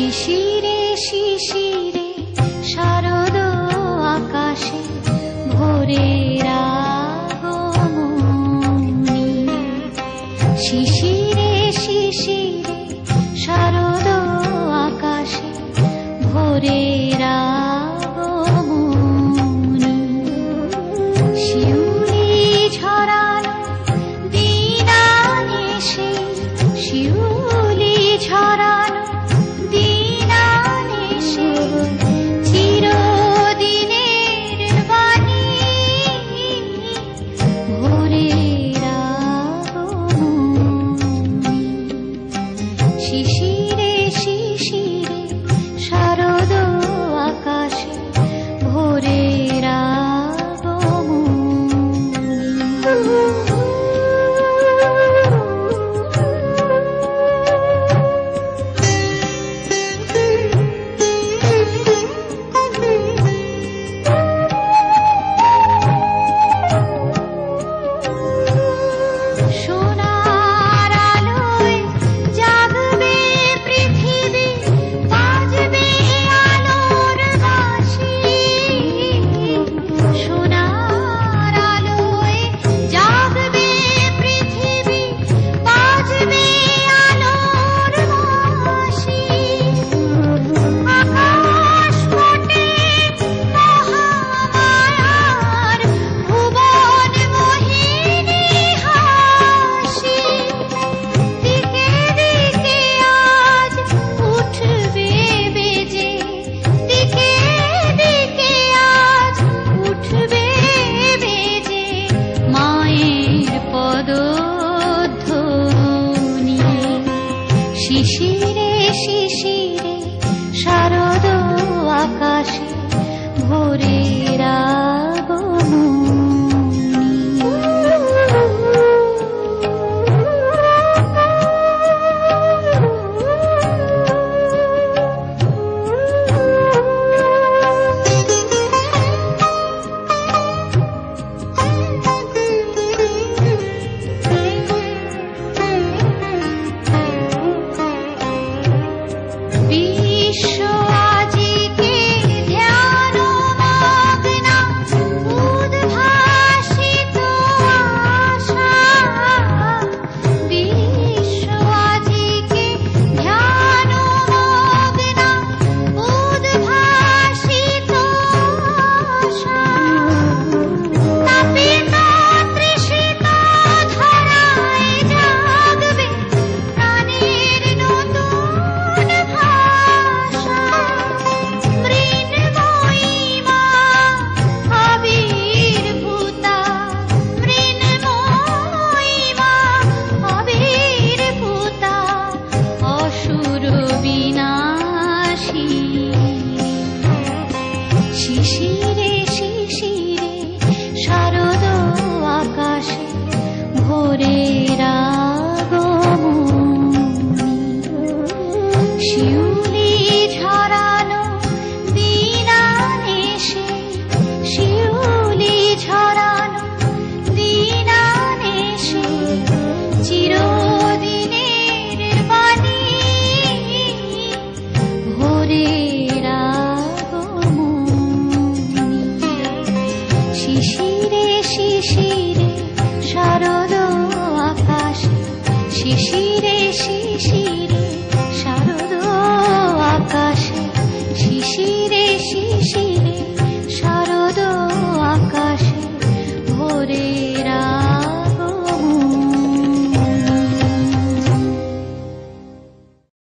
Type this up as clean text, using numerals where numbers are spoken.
শিশিরে শিশিরে শারদ আকাশে ভোরের আগমনী। শিশিরে শিশিরে শারদ আকাশে ভোরের আগমনী। শিউলি ঝরানো দিন আনেছে, শিউলি ঝরানো দিন আনেছে, চিরদিনের বাণী ভোরের আগমনী। শিশিরে শিশিরে শারদ আকাশে ভোরের সোনার আলোয় জাগবে পৃথিবী, বাজবে আলোর বাঁশি। সোনার আলোয় জাগবে পৃথিবী, বাজবে আলোর বাঁশি। আকাশ পটে মহামায়ার ভুবন মোহিনী হাসি। দিকে দিকে আজ উঠবে বেজে, দিকে দিকে আজ উঠবে বেজে মায়ের পদধ্বনি। শিশির